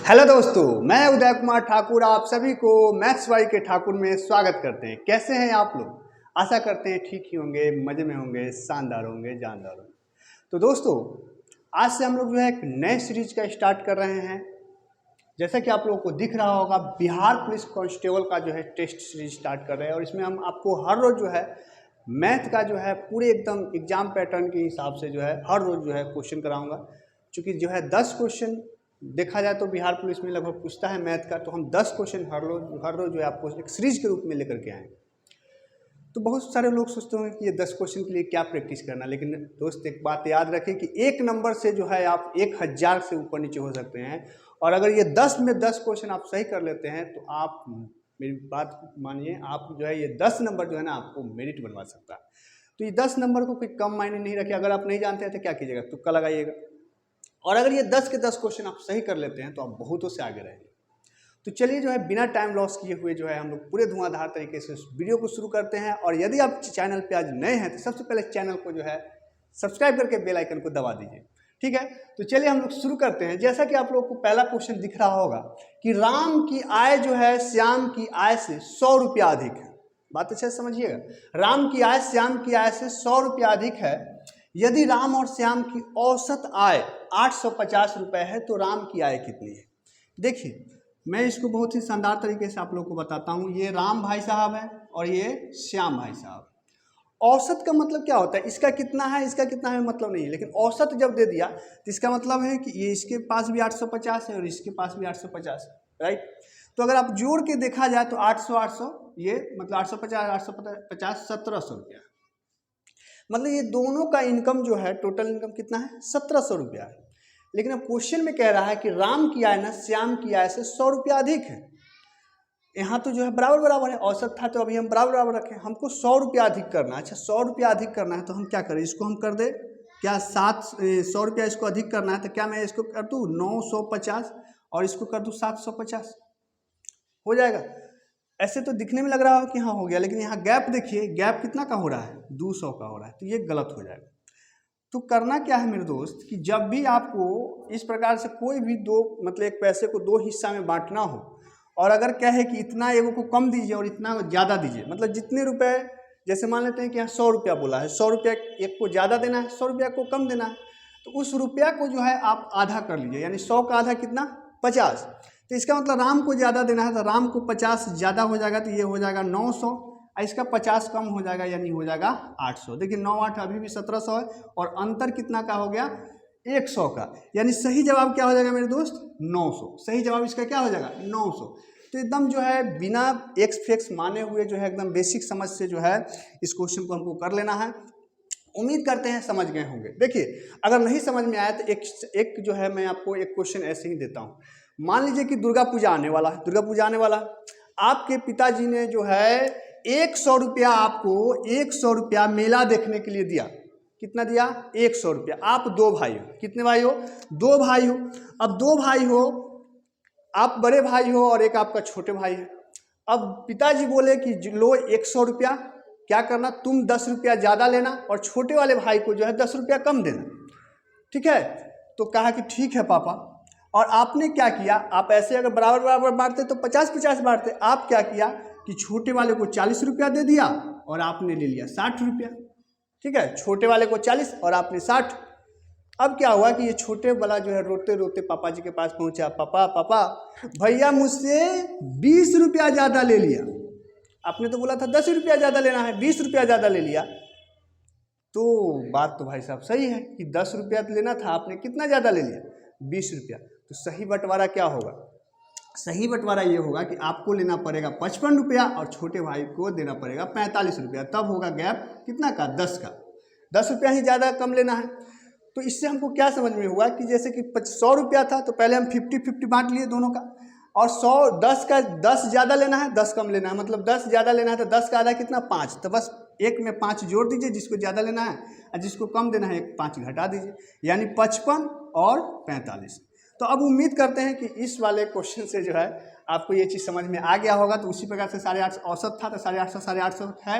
Hello दोस्तों, मैं उदय कुमार ठाकुर आप सभी को मैथ्स वाई के ठाकुर में स्वागत करते हैं। कैसे हैं आप लोग? आशा करते हैं ठीक ही होंगे, मज़े में होंगे, शानदार होंगे, जानदार होंगे। तो दोस्तों, आज से हम लोग जो है एक नए सीरीज का स्टार्ट कर रहे हैं। जैसा कि आप लोगों को दिख रहा होगा, बिहार पुलिस कांस्टेबल का जो है टेस्ट सीरीज स्टार्ट कर रहे हैं और इसमें हम आपको हर रोज़ जो है मैथ का जो है पूरे एकदम एग्जाम पैटर्न के हिसाब से जो है हर रोज़ जो है क्वेश्चन कराऊंगा। चूँकि जो है 10 क्वेश्चन देखा जाए तो बिहार पुलिस में लगभग पूछता है मैथ का, तो हम 10 क्वेश्चन हर रोज़ जो है आपको एक सीरीज के रूप में लेकर के आए। तो बहुत सारे लोग सोचते होंगे कि ये 10 क्वेश्चन के लिए क्या प्रैक्टिस करना, लेकिन दोस्त एक बात याद रखें कि एक नंबर से जो है आप 1000 से ऊपर नीचे हो सकते हैं। और अगर ये 10 में 10 क्वेश्चन आप सही कर लेते हैं तो आप मेरी बात मानिए, आप जो है ये 10 नंबर जो है ना आपको मेरिट बनवा सकता है। तो ये 10 नंबर को कोई कम मायने नहीं रखे। अगर आप नहीं जानते हैं तो क्या कीजिएगा, तुक्का लगाइएगा। और अगर ये 10 के 10 क्वेश्चन आप सही कर लेते हैं तो आप बहुतों से आगे रहेंगे। तो चलिए जो है बिना टाइम लॉस किए हुए जो है हम लोग पूरे धुआंधार तरीके से इस वीडियो को शुरू करते हैं। और यदि आप चैनल पे आज नए हैं तो सबसे पहले चैनल को जो है सब्सक्राइब करके बेल आइकन को दबा दीजिए, ठीक है। तो चलिए हम लोग शुरू करते हैं। जैसा कि आप लोगों को पहला क्वेश्चन दिख रहा होगा कि राम की आय जो है श्याम की आय से 100 रुपया अधिक है। बात अच्छे से समझिएगा, राम की आय श्याम की आय से 100 रुपया अधिक है। यदि राम और श्याम की औसत आय 850 रुपये है तो राम की आय कितनी है? देखिए, मैं इसको बहुत ही शानदार तरीके से आप लोगों को बताता हूँ। ये राम भाई साहब है और ये श्याम भाई साहब। औसत का मतलब क्या होता है? इसका कितना है, इसका कितना है मतलब नहीं है, लेकिन औसत जब दे दिया तो इसका मतलब है कि ये इसके पास भी 850 है और इसके पास भी 850 है, राइट। तो अगर आप जोड़ के देखा जाए तो 800 ये मतलब 850 1700 रुपया। मतलब ये दोनों का इनकम जो है, टोटल इनकम कितना है? 1700 रुपया है। लेकिन अब क्वेश्चन में कह रहा है कि राम की आय ना श्याम की आय से 100 रुपया अधिक है। यहाँ तो जो है बराबर बराबर है, औसत था तो अभी हम बराबर बराबर रखें। हमको 100 रुपया अधिक करना है। अच्छा, 100 रुपया अधिक करना है तो हम क्या करें? इसको हम कर दे क्या 100 रुपया इसको अधिक करना है तो क्या मैं इसको कर दूँ 950 और इसको कर दूँ 750, हो जाएगा। ऐसे तो दिखने में लग रहा हो कि हाँ हो गया, लेकिन यहाँ गैप देखिए, गैप कितना का हो रहा है? 200 का हो रहा है, तो ये गलत हो जाएगा। तो करना क्या है मेरे दोस्त कि जब भी आपको इस प्रकार से कोई भी मतलब एक पैसे को 2 हिस्सा में बांटना हो और अगर क्या है कि इतना एगो को कम दीजिए और इतना ज़्यादा दीजिए, मतलब जितने रुपए, जैसे मान लेते हैं कि यहाँ 100 रुपया बोला है, 100 रुपया एक को ज़्यादा देना है, 100 रुपया को कम देना है, तो उस रुपया को जो है आप आधा कर लीजिए, यानी 100 का आधा कितना? 50। तो इसका मतलब राम को ज़्यादा देना है तो राम को 50 ज़्यादा हो जाएगा तो ये हो जाएगा 900, इसका 50 कम हो जाएगा यानी हो जाएगा 800। देखिए 9 8 अभी भी 1700 है और अंतर कितना का हो गया? 100 का। यानी सही जवाब क्या हो जाएगा मेरे दोस्त? 900। सही जवाब इसका क्या हो जाएगा? 900। तो एकदम जो है बिना एक्स फेक्स माने हुए जो है एकदम बेसिक समझ से जो है इस क्वेश्चन को हमको कर लेना है। उम्मीद करते हैं समझ गए होंगे। देखिए, अगर नहीं समझ में आया तो एक जो है मैं आपको एक क्वेश्चन ऐसे ही देता हूँ। मान लीजिए कि दुर्गा पूजा आने वाला है, दुर्गा पूजा आने वाला, आपके पिताजी ने जो है 100 रुपया आपको 100 रुपया मेला देखने के लिए दिया। कितना दिया? 100 रुपया। आप 2 भाई हो। कितने भाई हो? 2 भाई हो। अब 2 भाई हो, आप बड़े भाई हो और एक आपका छोटे भाई है। अब पिताजी बोले कि लो 100 रुपया, क्या करना? तुम 10 रुपया ज़्यादा लेना और छोटे वाले भाई को जो है 10 रुपया कम देना, ठीक है। तो कहा कि ठीक है पापा। और आपने क्या किया? आप ऐसे अगर बराबर बराबर बांटते तो 50-50 बांटते। आप क्या किया कि छोटे वाले को 40 रुपया दे दिया और आपने ले लिया 60 रुपया, ठीक है। छोटे वाले को 40 और आपने 60। अब क्या हुआ कि ये छोटे वाला जो है रोते रोते पापा जी के पास पहुंचा। पापा पापा, भैया मुझसे 20 रुपया ज़्यादा ले लिया। आपने तो बोला था 10 रुपया ज़्यादा लेना है, 20 रुपया ज़्यादा ले लिया। तो बात तो भाई साहब सही है कि 10 रुपया लेना था, आपने कितना ज़्यादा ले लिया? 20 रुपया। तो सही बंटवारा क्या होगा? सही बंटवारा ये होगा कि आपको लेना पड़ेगा 55 रुपया और छोटे भाई को देना पड़ेगा 45 रुपया। तब होगा गैप कितना का? 10 का। 10 रुपया ही ज़्यादा कम लेना है। तो इससे हमको क्या समझ में हुआ कि जैसे कि 100 रुपया था तो पहले हम 50-50 बांट लिए दोनों का, और 10 का 10 ज़्यादा लेना है, 10 कम लेना है। मतलब 10 ज़्यादा लेना है तो 10 का आधा कितना? 5। तो बस एक में 5 जोड़ दीजिए जिसको ज़्यादा लेना है, और जिसको कम देना है एक 5 घटा दीजिए, यानी 55 और 45। तो अब उम्मीद करते हैं कि इस वाले क्वेश्चन से जो है आपको ये चीज़ समझ में आ गया होगा। तो उसी प्रकार से 850 औसत था तो 850 है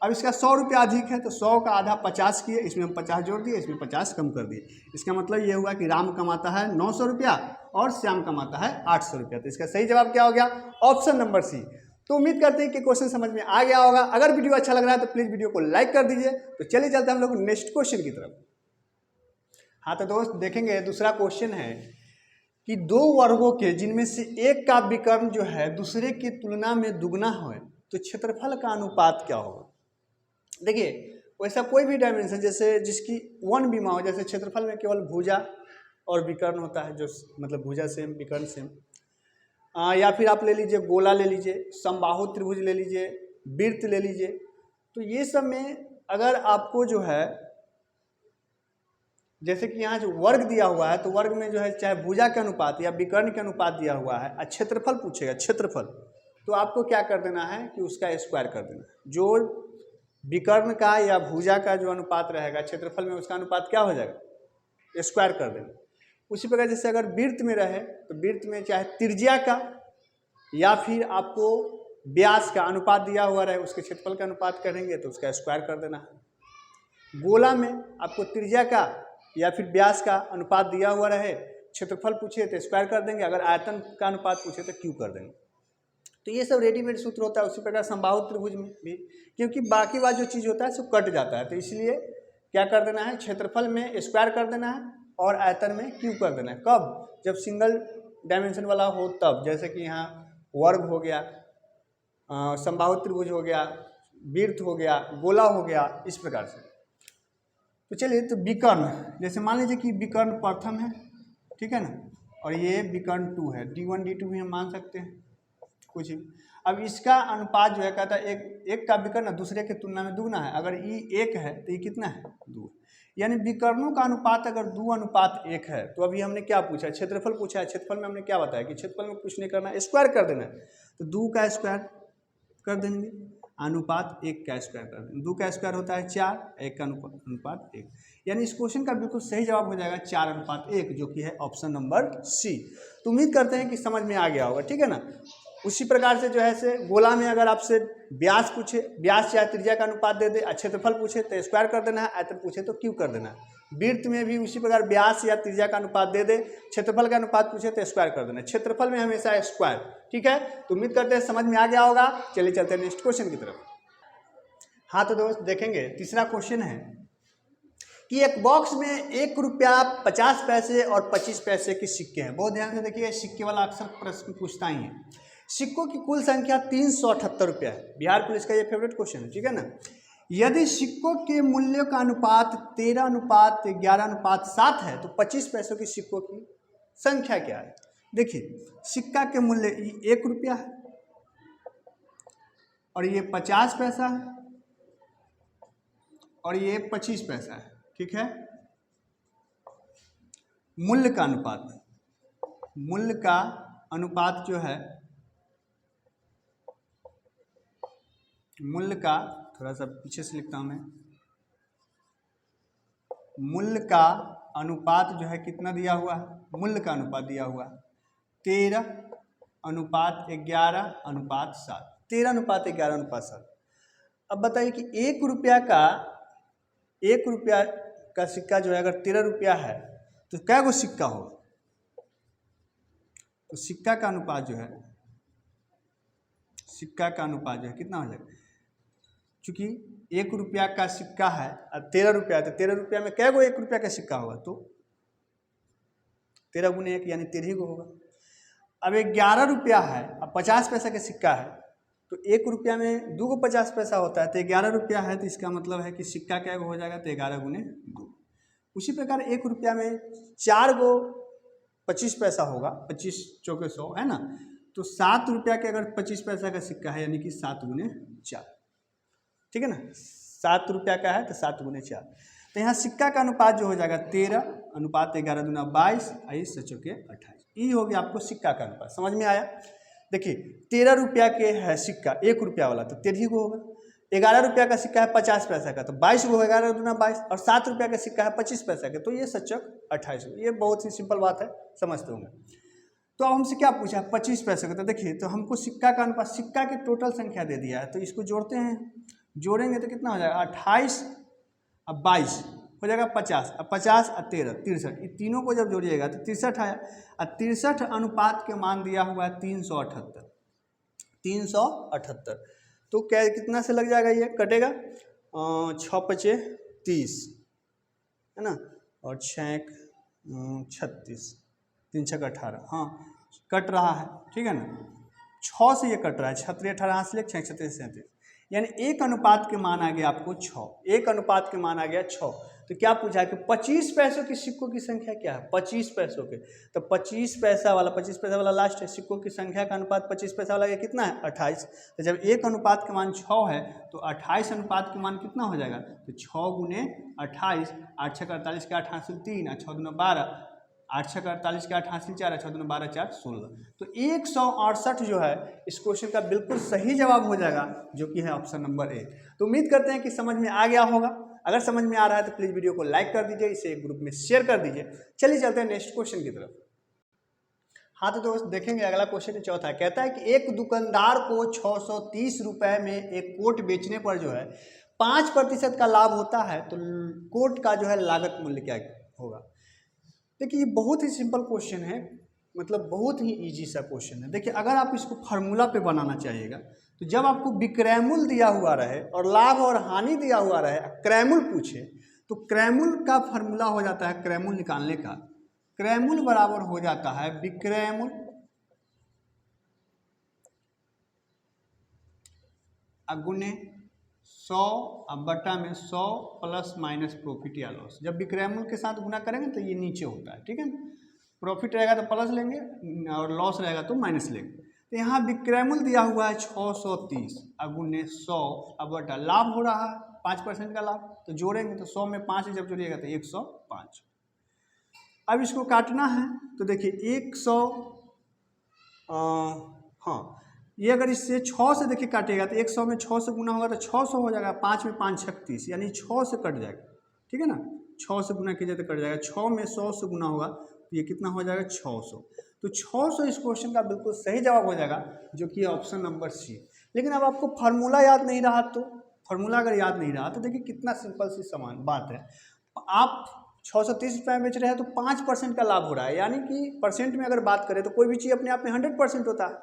अब इसका 100 रुपया अधिक है तो 100 का आधा 50 किए, इसमें हम 50 जोड़ दिए, इसमें 50 कम कर दिए। इसका मतलब ये हुआ कि राम कमाता है 900 रुपया और श्याम कमाता है 800 रुपया। तो इसका सही जवाब क्या हो गया? Option number C. तो उम्मीद करते हैं कि क्वेश्चन समझ में आ गया होगा। अगर वीडियो अच्छा लग रहा है तो प्लीज़ वीडियो को लाइक कर दीजिए। तो चलिए चलते हैं हम लोग नेक्स्ट क्वेश्चन की तरफ। हाँ तो दोस्त देखेंगे, दूसरा क्वेश्चन है कि दो वर्गों के जिनमें से एक का विकर्ण जो है दूसरे की तुलना में दुगना हो तो क्षेत्रफल का अनुपात क्या होगा? देखिए वैसा कोई भी डायमेंशन जैसे जिसकी वन बीमा हो, जैसे क्षेत्रफल में केवल भुजा और विकर्ण होता है, जो मतलब भुजा सेम विकर्ण सेम, या फिर आप ले लीजिए गोला ले लीजिए, समबाहु त्रिभुज ले लीजिए, वृत्त ले लीजिए। तो ये सब में अगर आपको जो है जैसे कि यहाँ जो वर्ग दिया हुआ है तो वर्ग में जो है चाहे भुजा के अनुपात या विकर्ण के अनुपात दिया हुआ है, क्षेत्रफल पूछेगा क्षेत्रफल, तो आपको क्या कर देना है कि उसका स्क्वायर कर देना। जो विकर्ण का या भुजा का जो अनुपात रहेगा क्षेत्रफल में उसका अनुपात क्या हो जाएगा? स्क्वायर कर देना। उसी प्रकार जैसे अगर वृत्त में रहे तो वृत्त में चाहे त्रिज्या का या फिर आपको व्यास का अनुपात दिया हुआ रहे उसके क्षेत्रफल का अनुपात करेंगे तो उसका स्क्वायर कर देना है। गोला में आपको त्रिज्या का या फिर व्यास का अनुपात दिया हुआ रहे, क्षेत्रफल पूछे तो स्क्वायर कर देंगे, अगर आयतन का अनुपात पूछे तो क्यू कर देंगे। तो ये सब रेडीमेड सूत्र होता है। उसी प्रकार समबाहु त्रिभुज में भी, क्योंकि बाकी बात जो चीज़ होता है सब कट जाता है, तो इसलिए क्या कर देना है, क्षेत्रफल में स्क्वायर कर देना है और आयतन में क्यू कर देना है। कब? जब सिंगल डायमेंशन वाला हो तब, जैसे कि यहाँ वर्ग हो गया, समबाहु त्रिभुज हो गया, वृत्त हो गया, गोला हो गया, इस प्रकार से। तो चलिए, तो विकर्ण जैसे मान लीजिए कि विकर्ण प्रथम है, ठीक है ना, और ये विकर्ण 2 है, D1 D2 भी हम मान सकते हैं कुछ। अब इसका अनुपात जो है कहता है एक का विकर्ण दूसरे के तुलना में दुगना है। अगर ये 1 है तो ये कितना है? 2। यानी विकर्णों का अनुपात अगर 2:1 है तो अभी हमने क्या पूछा? क्षेत्रफल पूछा है। क्षेत्रफल में हमने क्या बताया कि क्षेत्रफल में कुछ नहीं करना, स्क्वायर कर देना है। तो 2 का स्क्वायर कर देंगे, अनुपात 1 का स्क्वायर कर देंगे। 2 का स्क्वायर होता है 4, 1 का अनुपात 1। यानी इस क्वेश्चन का बिल्कुल सही जवाब हो जाएगा 4:1, जो कि है ऑप्शन नंबर सी। तो उम्मीद करते हैं कि समझ में आ गया होगा, ठीक है ना। उसी प्रकार से जो है से गोला में अगर आपसे व्यास पूछे, व्यास या त्रिज्या का अनुपात दे दे, क्षेत्रफल पूछे तो स्क्वायर कर देना है, आयतन पूछे तो क्यू कर देना है। वृत्त में भी उसी प्रकार व्यास या त्रिज्या का अनुपात दे दे, क्षेत्रफल का अनुपात पूछे तो स्क्वायर कर देना है। क्षेत्रफल में हमेशा स्क्वायर, ठीक है। तो उम्मीद करते हैं समझ में आ गया होगा। चलिए चलते हैं नेक्स्ट क्वेश्चन की तरफ। हाँ तो दोस्त देखेंगे, तीसरा क्वेश्चन है कि एक बॉक्स में 1 रुपया 50 पैसे और 25 पैसे के सिक्के हैं। बहुत ध्यान से देखिए, सिक्के वाला अक्सर प्रश्न पूछता ही है। सिक्कों की कुल संख्या 378 रुपया है। बिहार पुलिस का ये फेवरेट क्वेश्चन है, ठीक है ना। यदि सिक्कों के मूल्यों का अनुपात 13:11:7 है तो 25 पैसों की सिक्कों की संख्या क्या है? देखिए, सिक्का के मूल्य 1 रुपया है और ये 50 पैसा है और ये 25 पैसा है, ठीक है। मूल्य का अनुपात जो है, मूल्य का, थोड़ा सा पीछे से लिखता हूं मैं, मूल्य का अनुपात जो है कितना दिया हुआ है? मूल्य का अनुपात दिया हुआ है 13:11:7, 13:11:7। अब बताइए कि 1 रुपया का सिक्का जो है अगर 13 रुपया है तो क्या गो सिक्का हो? तो सिक्का का अनुपात जो है कितना हो जाएगा? चूंकि 1 रुपया का सिक्का है और 13 रुपया, तो 13 रुपया में क्या गो 1 रुपया का सिक्का होगा? तो 13 × 1 यानी 13 गो होगा। अब 11 रुपया है और 50 पैसा का सिक्का है तो 1 रुपया में 2 गो 50 पैसा होता है, तो 11 रुपया है तो इसका मतलब है कि सिक्का क्या गो हो जाएगा? तो 11 × 2। उसी प्रकार 1 रुपया में 4 गो 25 पैसा होगा, 25 चौके 100 है ना। तो 7 रुपया के अगर 25 पैसा का सिक्का है यानी कि 7 × 4, ठीक है ना। 7 रुपया का है तो 7 × 4। तो यहाँ सिक्का का अनुपात जो हो जाएगा 13:11 दूना 22, 22 चौके 28। ये हो गया आपको सिक्का का अनुपात। समझ में आया? देखिए, 13 रुपया के है सिक्का, 1 रुपया वाला, तो 13 गो होगा। 11 रुपया का सिक्का है 50 पैसा का, तो 22 गो, 11 दूना 22। और 7 रुपया का सिक्का है 25 पैसा का, तो ये 7×28 गो। ये बहुत ही सिंपल बात है, समझते होंगे। तो अब हमसे क्या पूछा? 25 पैसे का। तो देखिए, तो हमको सिक्का का अनुपात, सिक्का की टोटल संख्या दे दिया है, तो इसको जोड़ते हैं। जोड़ेंगे तो कितना हो जाएगा 28 अब 22 हो जाएगा 50, अब 50 और 13 63, ये तीनों को जब जोड़िएगा तो 63 आया। और 63 अनुपात के मान दिया हुआ है 378, 378। तो क्या कितना से लग जाएगा, ये कटेगा 6 पचे 30 है ना, और 6 36, 3 6 18, हाँ कट रहा है, ठीक है ना, 6 से ये कट रहा है, 6 18 हाथ से ले 6 36 37, यानी एक अनुपात के मान आ गया आपको 6, एक अनुपात के मान आ गया 6। तो क्या पूछा है कि 25 पैसों के सिक्कों की संख्या क्या है, 25 पैसों के, तो 25 पैसा वाला लास्ट है, सिक्कों की संख्या का अनुपात 25 पैसा वाला कितना है 28। तो जब एक अनुपात के मान 6 है तो 28 अनुपात के मान कितना हो जाएगा, तो 6 गुने 28, 8 6 48 के 8 हासिल 3, 6 2 12, 8 6 48 के 8 हासिल 4, 6 2 12 4 16। तो 168 जो है इस क्वेश्चन का बिल्कुल सही जवाब हो जाएगा, जो कि है ऑप्शन नंबर ए। तो उम्मीद करते हैं कि समझ में आ गया होगा। अगर समझ में आ रहा है तो प्लीज़ वीडियो को लाइक कर दीजिए, इसे एक ग्रुप में शेयर कर दीजिए। चलिए चलते हैं नेक्स्ट क्वेश्चन की तरफ। हाँ तो दोस्त देखेंगे अगला क्वेश्चन चौथा कहता है कि एक दुकानदार को 630 रुपये में एक कोट बेचने पर जो है 5% का लाभ होता है, तो कोट का जो है लागत मूल्य क्या होगा। देखिए ये बहुत ही सिंपल क्वेश्चन है, मतलब बहुत ही इजी सा क्वेश्चन है। देखिए अगर आप इसको फार्मूला पे बनाना चाहिएगा तो जब आपको विक्रय मूल्य दिया हुआ रहे और लाभ और हानि दिया हुआ रहे, क्रय मूल्य पूछे, तो क्रय मूल्य का फार्मूला हो जाता है, क्रय मूल्य निकालने का क्रय मूल्य बराबर हो जाता है विक्रय मूल्य अगुने 100 अब बटा में 100 प्लस माइनस प्रॉफिट या लॉस। जब विक्रय मूल्य के साथ गुना करेंगे तो ये नीचे होता है, ठीक है। प्रॉफिट रहेगा तो प्लस लेंगे और लॉस रहेगा तो माइनस लेंगे। तो यहाँ विक्रय मूल्य दिया हुआ है 630 अगुने 100 अब बटा लाभ हो रहा है 5% का लाभ, तो जोड़ेंगे तो 100 में 5 जब जोड़िएगा तो 105। अब इसको काटना है तो देखिए 100 हाँ ये अगर इससे 6 से देखिए काटेगा तो 100 में 6 से गुना होगा तो 600 हो जाएगा, 5 में 5 36, यानी 6 से कट जाएगा, ठीक है ना। 6 से गुना कीजिए तो कट जाएगा, 6 में 100 से गुना होगा तो ये कितना हो जाएगा 600। तो 600 इस क्वेश्चन का बिल्कुल सही जवाब हो जाएगा, जो कि ऑप्शन नंबर सी। लेकिन अब आपको फार्मूला याद नहीं रहा, तो फार्मूला अगर याद नहीं रहा तो देखिए कितना सिंपल सी समान बात है। आप 630 रुपये में बेच रहे हैं तो 5% का लाभ हो रहा है, यानी कि परसेंट में अगर बात करें तो कोई भी चीज़ अपने आप में 100% होता है।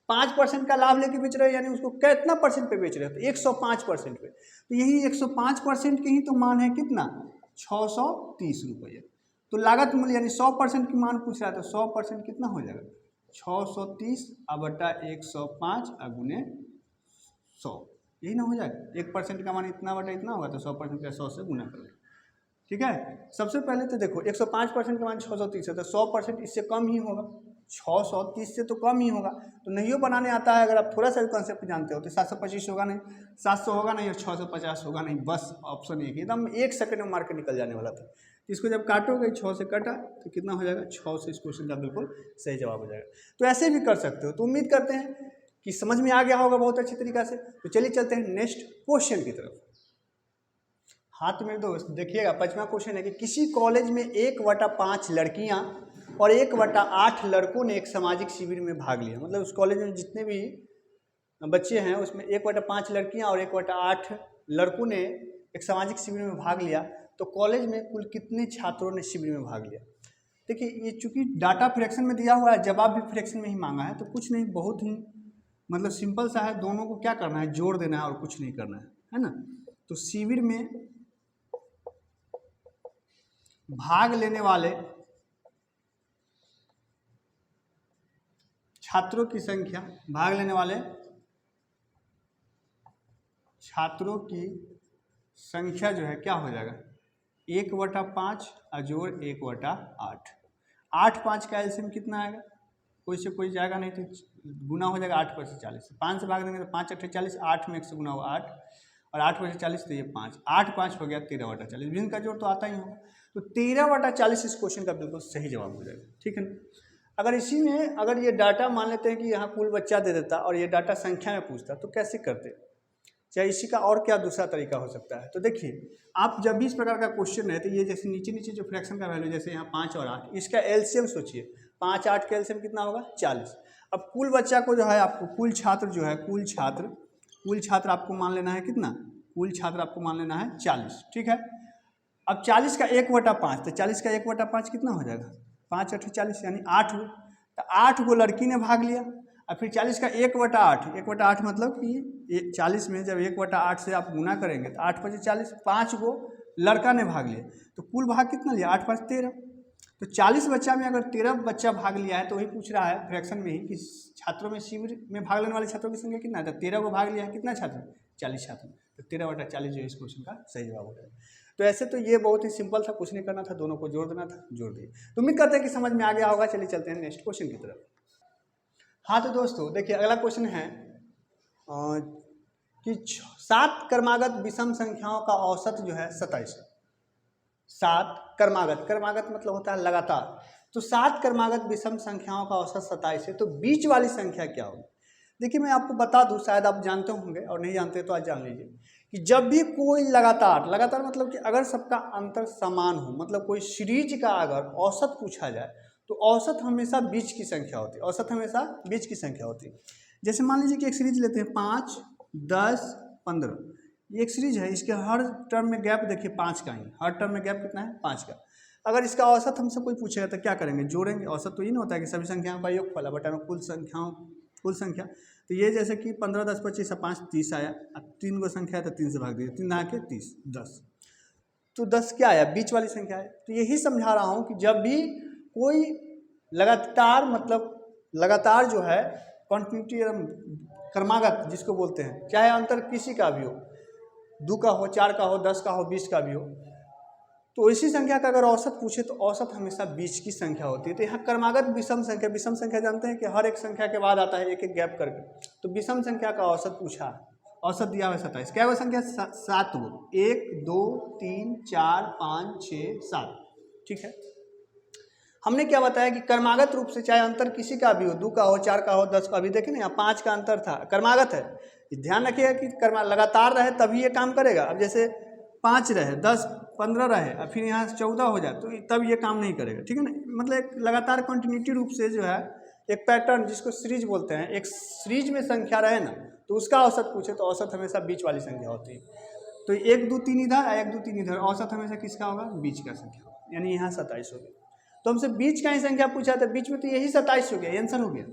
5% का लाभ लेके बेच रहे हैं, यानी उसको कितना परसेंट पे बेच रहे हैं, तो 105% पे। तो यही 105% के ही तो मान है कितना 630 रुपये। तो लागत मूल्य यानी 100% की मान पूछ रहा है, तो 100% कितना हो जाएगा 630 बटा 105 गुने 100, यही ना हो जाएगा। 1% का मान इतना बटा इतना होगा तो 100% का 100 से गुना करेंगे, ठीक है। सबसे पहले तो देखो 105% का मान 630 है, तो 100% इससे कम ही होगा, 630 से तो कम ही होगा। तो नहीं बनाने आता है, अगर आप थोड़ा सा भी कॉन्सेप्ट जानते हो तो 725 होगा नहीं, 700 होगा नहीं और 650 होगा नहीं, बस ऑप्शन एक एकदम 1 सेकंड में मार के निकल जाने वाला था। इसको जब काटोगे 6 से कटा तो कितना हो जाएगा 6 से इस क्वेश्चन का बिल्कुल सही जवाब हो जाएगा। तो ऐसे भी कर सकते हो। तो उम्मीद करते हैं कि समझ में आ गया होगा बहुत अच्छी तरीक़ा से। तो चलिए चलते हैं नेक्स्ट क्वेश्चन की तरफ। हाँ तो मेरे दोस्त देखिएगा 5वां क्वेश्चन है कि किसी कॉलेज में 1/5 लड़कियां और 1/8 लड़कों ने एक सामाजिक शिविर में भाग लिया। मतलब उस कॉलेज में जितने भी बच्चे हैं उसमें 1/5 लड़कियां और 1/8 लड़कों ने एक सामाजिक शिविर में भाग लिया। तो कॉलेज में कुल कितने छात्रों ने शिविर में भाग लिया। देखिए ये चूँकि डाटा फ्रैक्शन में दिया हुआ है, जवाब भी फ्रैक्शन में ही मांगा है, तो कुछ नहीं, बहुत ही मतलब सिंपल सा है। दोनों को क्या करना है, जोड़ देना है और कुछ नहीं करना है ना। तो शिविर में भाग लेने वाले छात्रों की संख्या, भाग लेने वाले छात्रों की संख्या जो है क्या हो जाएगा 1/5 जोड़ 1/8। 8 5 का एलसीएम कितना आएगा, कोई से कोई जाएगा नहीं तो गुना हो जाएगा 8 पर से 40, 5 से भाग देंगे तो 5 8 40, 8 में 1 से गुना होगा 8 और 8 पर से 40 तो ये 5, 8 5 हो गया 13/40। भिन्न का जोड़ तो आता ही होगा, तो 13/40 इस क्वेश्चन का बिल्कुल सही जवाब हो जाएगा, ठीक है ना। अगर इसी में अगर ये डाटा मान लेते हैं कि यहाँ कुल बच्चा दे देता और ये डाटा संख्या में पूछता तो कैसे करते, चाहे इसी का और क्या दूसरा तरीका हो सकता है। तो देखिए आप जब भी इस प्रकार का क्वेश्चन है तो ये जैसे नीचे नीचे जो फ्रैक्शन का वैल्यू जैसे यहाँ 5 और 8, इसका एलसीएम सोचिए, 5 8 का एलसीएम कितना होगा 40। अब कुल बच्चा को जो है आपको कुल छात्र जो है कुल छात्र आपको मान लेना है कितना कुल छात्र आपको मान लेना है 40, ठीक है। अब 40 का 1/5, तो 40 का 1/5 कितना हो जाएगा, 5 8 40 यानी 8 गो, तो 8 गो लड़की ने भाग लिया। और फिर 40 का 1/8, 1/8 मतलब कि 40 में जब 1/8 से आप गुना करेंगे तो 8 5 40, 5 गो लड़का ने भाग लिया, तो कुल भाग कितना लिया, 8 5 13। तो 40 बच्चा में अगर 13 बच्चा भाग लिया है तो वही पूछ रहा है फ्रैक्शन में ही कि छात्रों में शिविर में भाग लेने वाले छात्रों की संख्या कितना है, तो 13 को भाग लिया है, कितना छात्र, 40 छात्र, तो 13/40 जो इस क्वेश्चन का सही जवाब हो जाएगा। तो ऐसे तो ये बहुत ही सिंपल था, कुछ नहीं करना था, दोनों को जोड़ देना था, जोड़ दिए। तो उम्मीद करते हैं कि समझ में आ गया होगा। चलिए चलते हैं नेक्स्ट क्वेश्चन की तरफ। हाँ तो दोस्तों देखिए अगला क्वेश्चन है कि 7 क्रमागत विषम संख्याओं का औसत जो है 27 है। 7 क्रमागत, क्रमागत मतलब होता है लगातार, तो 7 क्रमागत विषम संख्याओं का औसत 27 है, तो बीच वाली संख्या क्या होगी। देखिए मैं आपको बता दूं, शायद आप जानते होंगे और नहीं जानते तो आज जान लीजिए कि जब भी कोई लगातार मतलब कि अगर सबका अंतर समान हो, मतलब कोई सीरीज का अगर औसत पूछा जाए तो औसत हमेशा बीच की संख्या होती है, औसत हमेशा बीच की संख्या होती है। जैसे मान लीजिए कि एक सीरीज लेते हैं 5 10 15, ये एक सीरीज है, इसके हर टर्म में गैप देखिए 5 का ही, हर टर्म में गैप कितना है 5 का। अगर इसका औसत हमसे कोई पूछेगा तो क्या करेंगे, जोड़ेंगे। औसत तो ये नहीं होता है कि सभी संख्याओं का योगफल बटा में कुल संख्या। तो ये जैसे कि 15 10 25 5 30 आया, अब 3 गो संख्या है तो 3 से भाग दीजिए, 3 के 30 10, तो 10 क्या आया, बीच वाली संख्या है। तो यही समझा रहा हूँ कि जब भी कोई लगातार मतलब लगातार जो है कॉन्टिन्यूटी क्रमागत जिसको बोलते हैं, चाहे अंतर किसी का भी हो, 2 का हो, 4 का हो, 10 का हो, 20 का भी हो, तो इसी संख्या का अगर औसत पूछे तो औसत हमेशा बीच की संख्या होती है। तो यहाँ क्रमागत विषम संख्या जानते हैं कि हर एक संख्या के बाद आता है एक एक गैप करके, तो विषम संख्या का औसत पूछा, औसत दिया हुआ 27, क्या वो संख्या 7 गो, 1 2 3 4 5 6 7, ठीक है। हमने क्या बताया कि क्रमागत रूप से चाहे अंतर किसी का भी हो, 2 का हो, 4 का हो, 10 का, अभी देखें ना यहाँ 5 का अंतर था, क्रमागत है। ध्यान रखिएगा कि लगातार रहे तभी ये काम करेगा। अब जैसे 5 रहे, 10 15 रहे और फिर यहाँ 14 हो जाए तो तब ये काम नहीं करेगा, ठीक है ना। मतलब एक लगातार कंटिन्यूटी रूप से जो है एक पैटर्न जिसको सीरीज बोलते हैं, एक सीरीज में संख्या रहे ना तो उसका औसत पूछे तो औसत हमेशा बीच वाली संख्या होती है। तो 1 2 3 इधर, 1 2 3 इधर, औसत हमेशा किसका होगा, बीच का संख्या, यानी यहाँ 27 हो गया। तो हमसे बीच का ही संख्या पूछा था, बीच में तो यही 27 हो गया, आंसर हो गया।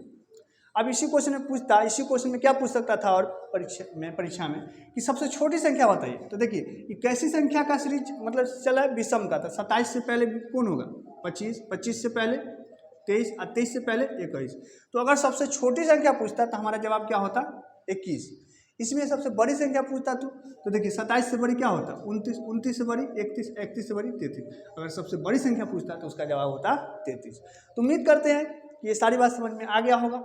अब इसी क्वेश्चन में पूछता, इसी क्वेश्चन में क्या पूछ सकता था और परीक्षा में कि सबसे छोटी संख्या बताइए। तो देखिए कि कैसी संख्या का सीरीज मतलब चला विषम का था, 27 से पहले कौन होगा 25, 25 से पहले 23 और 23 से पहले 21। तो अगर सबसे छोटी संख्या पूछता तो हमारा जवाब क्या होता 21। इसमें सबसे बड़ी संख्या पूछता तो देखिए 27 से बड़ी क्या होता 29, 29 से बड़ी 31, 31 से बड़ी 33। अगर सबसे बड़ी संख्या पूछता तो उसका जवाब होता 33। तो उम्मीद करते हैं कि ये सारी बात समझ में आ गया होगा।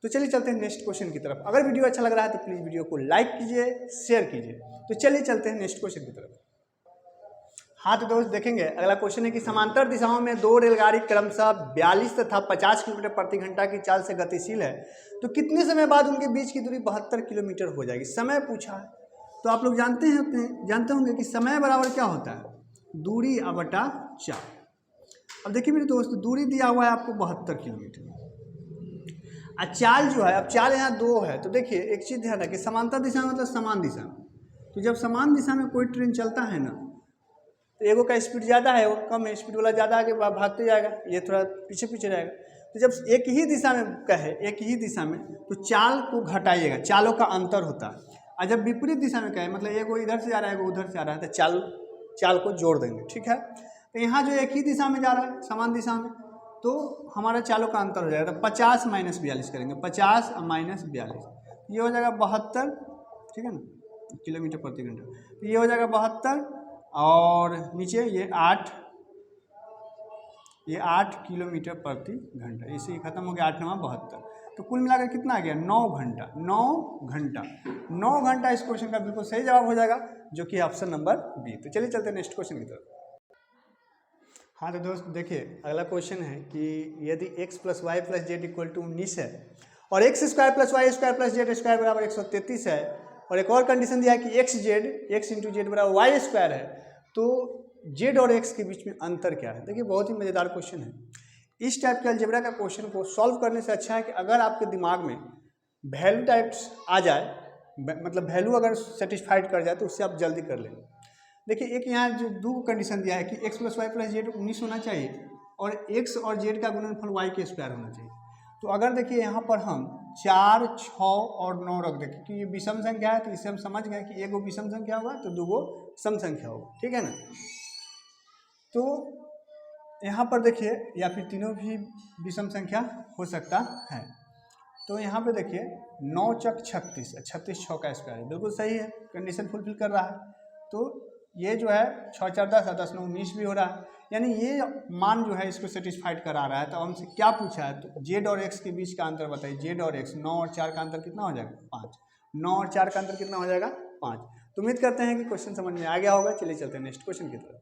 तो चलिए चलते हैं नेक्स्ट क्वेश्चन की तरफ। अगर वीडियो अच्छा लग रहा है तो प्लीज़ वीडियो को लाइक कीजिए, शेयर कीजिए। तो चलिए चलते हैं नेक्स्ट क्वेश्चन की तरफ। हाँ तो दोस्त देखेंगे अगला क्वेश्चन है कि समांतर दिशाओं में 2 रेलगाड़ी क्रमशः 42 तथा 50 किलोमीटर प्रति घंटा की चाल से गतिशील है, तो कितने समय बाद उनके बीच की दूरी 72 किलोमीटर हो जाएगी। समय पूछा है तो आप लोग जानते होंगे कि समय बराबर क्या होता है, दूरी बटा चाल। अब देखिए मेरे दोस्त, दूरी दिया हुआ है आपको 72 किलोमीटर, और चाल जो है, अब चाल यहाँ 2 है। तो देखिए एक चीज़ ध्यान रखिए, समांतर दिशा मतलब समान दिशा में, तो जब समान दिशा में कोई ट्रेन चलता है ना तो एगो का स्पीड ज़्यादा है, वो कम है, स्पीड वाला ज़्यादा आगे भागते जाएगा, ये थोड़ा पीछे पीछे रहेगा। तो जब एक ही दिशा में कहे, एक ही दिशा में, तो चाल को घटाइएगा, चालों का अंतर होता है। और जब विपरीत दिशा में कहे, मतलब एगो इधर से जा रहा है, एगो उधर से आ रहा है, तो चाल को जोड़ देंगे, ठीक है। तो यहाँ जो एक ही दिशा में जा रहा है, समान दिशा में, तो हमारा चालों का अंतर हो जाएगा। तो 50 - 42 करेंगे, 50 - 42 ये हो जाएगा 72, ठीक है ना, किलोमीटर प्रति घंटा। तो ये हो जाएगा 72 और नीचे ये 8 किलोमीटर प्रति घंटा, इसे ही खत्म हो गया, 8 9 72। तो कुल मिलाकर कितना आ गया 9 घंटा। 9 घंटा इस क्वेश्चन का बिल्कुल सही जवाब हो जाएगा, जो कि ऑप्शन नंबर बी। तो चलिए चलते हैं नेक्स्ट क्वेश्चन की तरफ। हाँ तो दोस्त देखिए अगला क्वेश्चन है कि यदि x + y + z = 19 है और x² + y² + z² बराबर 133 है, और एक और कंडीशन दिया है कि x × z बराबर y² है, तो z और x के बीच में अंतर क्या है। देखिए बहुत ही मज़ेदार क्वेश्चन है। इस टाइप के अलजेब्रा का क्वेश्चन को सॉल्व करने से अच्छा है कि अगर आपके दिमाग में वैल्यू टाइप्स आ जाए मतलब वैल्यू अगर सेटिस्फाइड कर जाए तो उससे आप जल्दी कर लेंगे। देखिए एक यहाँ जो दो कंडीशन दिया है कि x + y + z 19 होना चाहिए और x और z का गुणनफल y के स्क्वायर होना चाहिए। तो अगर देखिए यहाँ पर हम 4, 6 और 9 रख दें, क्योंकि ये विषम संख्या है तो इससे हम समझ गए कि एगो विषम संख्या होगा तो दूगो सम संख्या होगा, ठीक है ना। तो यहाँ पर देखिए या फिर तीनों भी विषम संख्या हो सकता है। तो यहाँ पे देखिए 9 चक 36, 36 6 का स्क्वायर है, बिल्कुल सही है, कंडीशन फुलफिल कर रहा है। तो ये जो है 6 4 10 10 9 19 भी हो रहा है, यानी ये मान जो है इसको सेटिस्फाइड करा रहा है। तो हमसे क्या पूछा है, तो जेड और एक्स के बीच का अंतर बताइए। जेड और एक्स, 9 और 4 का अंतर कितना हो जाएगा 5, 9 और 4 का अंतर कितना हो जाएगा 5। तो उम्मीद करते हैं कि क्वेश्चन समझ में आ गया होगा। चलिए चलते हैं नेक्स्ट क्वेश्चन की तरफ।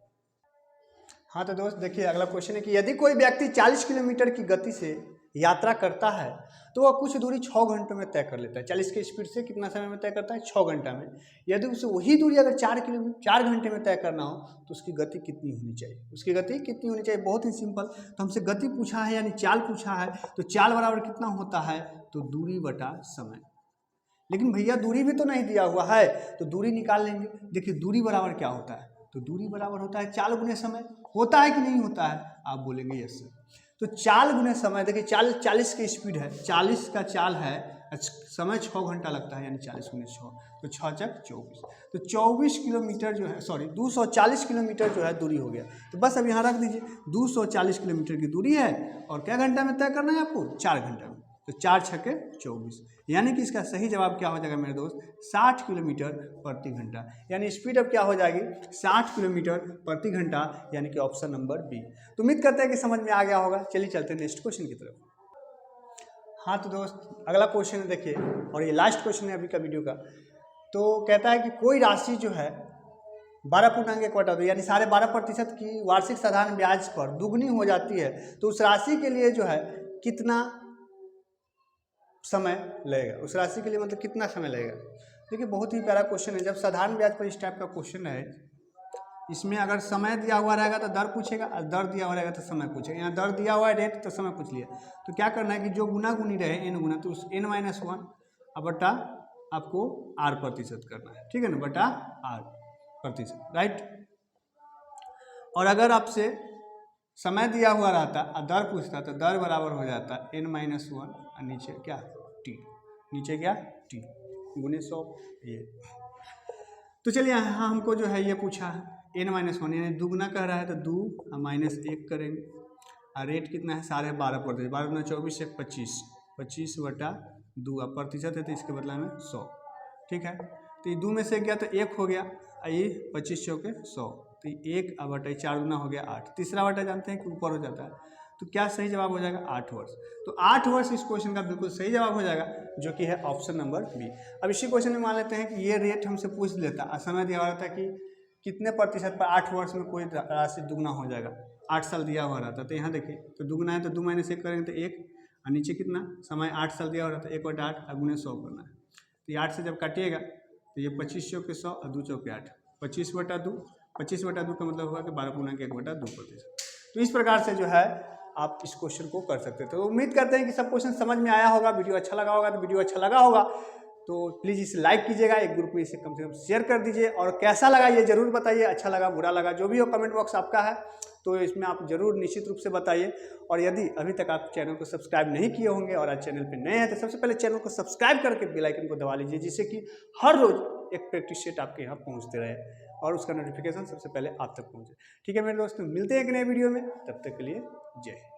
हाँ तो दोस्त देखिए अगला क्वेश्चन है कि यदि कोई व्यक्ति 40 किलोमीटर की गति से यात्रा करता है तो वह कुछ दूरी 6 घंटों में तय कर लेता है। 40 की स्पीड से कितना समय में तय करता है 6 घंटा में। यदि उसे वही दूरी अगर 4 घंटे में तय करना हो तो उसकी गति कितनी होनी चाहिए। उसकी गति कितनी होनी चाहिए, बहुत ही सिंपल। तो हमसे गति पूछा है यानी चाल पूछा है, तो चाल बराबर कितना होता है, तो दूरी बटा समय। लेकिन भैया दूरी भी तो नहीं दिया हुआ है, तो दूरी निकाल लेंगे। देखिए दूरी बराबर क्या होता है, तो दूरी बराबर होता है चाल गुने समय। होता है कि नहीं होता है, आप बोलेंगे यस सर। तो चाल गुने समय, देखिए 40 की स्पीड है, 40 का चाल है, समय 6 घंटा लगता है यानी 40 गुने 6, तो 6 चक 24। तो 24 किलोमीटर जो है, सॉरी 240 किलोमीटर जो है दूरी हो गया। तो बस अब यहाँ रख दीजिए 240 किलोमीटर की दूरी है और क्या घंटा में तय करना है आपको, 4 घंटा में। तो 4 छके 24, यानी कि इसका सही जवाब क्या हो जाएगा मेरे दोस्त, 60 किलोमीटर प्रति घंटा। यानी स्पीड अब क्या हो जाएगी 60 किलोमीटर प्रति घंटा, यानी कि ऑप्शन नंबर बी। तो उम्मीद करते हैं कि समझ में आ गया होगा। चलिए चलते हैं नेक्स्ट क्वेश्चन की तरफ। हाँ तो दोस्त अगला क्वेश्चन है देखिए, और ये लास्ट क्वेश्चन है अभी का वीडियो का। तो कहता है कि कोई राशि जो है 12.1 यानी 12.5% की वार्षिक साधारण ब्याज पर दुगनी हो जाती है, तो उस राशि के लिए जो है कितना समय लगेगा। उस राशि के लिए मतलब कितना समय लगेगा। देखिए बहुत ही प्यारा क्वेश्चन है। जब साधारण ब्याज पर इस टाइप का क्वेश्चन है, इसमें अगर समय दिया हुआ रहेगा तो दर पूछेगा, और दर दिया हुआ रहेगा तो समय पूछेगा। यहाँ दर दिया हुआ है रेट, तो समय पूछ लिया। तो क्या करना है कि जो गुना गुनी रहे n गुना, तो उस n-1 अब बटा आपको r% करना है, ठीक है ना, बटा r%, राइट। और अगर आपसे समय दिया हुआ रहता और दर पूछता तो दर बराबर हो जाता n-1 और नीचे क्या t, नीचे क्या t गुने 100 ये। तो चलिए यहाँ हमको जो है ये पूछा n-1 यानी दुगना कह रहा है, तो 2 और -1 करेंगे। और रेट कितना है 12.5%, 12 × 24 से 25, 25 बटा 2, अब प्रतिशत है तो इसके बदला में 100, ठीक है। तो ये 2 में से गया तो 1 हो गया, और ये 25 चौके 100, तो 1 और बटा 4 गुना हो गया 8। तीसरा बटा जानते हैं कि ऊपर हो जाता है, तो क्या सही जवाब हो जाएगा 8 वर्ष। तो 8 वर्ष इस क्वेश्चन का बिल्कुल सही जवाब हो जाएगा, जो कि है ऑप्शन नंबर बी। अब इसी क्वेश्चन में मान लेते हैं कि ये रेट हमसे पूछ लेता और समय दिया हुआ रहता कि कितने प्रतिशत पर 8 वर्ष में कोई राशि दुगना हो जाएगा, 8 साल दिया हुआ रहता। तो यहाँ देखिए तो दुगना है तो 2 - 1 करेंगे तो 1, और नीचे कितना समय 8 साल दिया हुआ रहता, 1 बटा 8 और गुने 100 करना है। तो ये 8 से जब काटिएगा तो ये 25 चौके 100 और 2 चौके 8, 25 बटा 2, 25 बटा 2 का मतलब हुआ कि 12 गुना के 1 बटा 2%। तो इस प्रकार से जो है आप इस क्वेश्चन को कर सकते हैं। तो उम्मीद करते हैं कि सब क्वेश्चन समझ में आया होगा। वीडियो अच्छा लगा होगा तो वीडियो अच्छा लगा होगा तो प्लीज़ इसे लाइक कीजिएगा, एक ग्रुप में इसे कम से कम शेयर कर दीजिए, और कैसा लगा ये जरूर बताइए, अच्छा लगा बुरा लगा जो भी हो कमेंट बॉक्स आपका है, तो इसमें आप जरूर निश्चित रूप से बताइए। और यदि अभी तक आप चैनल को सब्सक्राइब नहीं किए होंगे और आज चैनल पर नए हैं तो सबसे पहले चैनल को सब्सक्राइब करके बेल आइकन को दबा लीजिए, जिससे कि हर रोज एक प्रैक्टिस सेट आपके यहाँ पहुँचते रहे और उसका नोटिफिकेशन सबसे पहले आप तक पहुँचे। ठीक है मेरे दोस्तों, मिलते हैं एक नए वीडियो में, तब तक के लिए जय हिंद।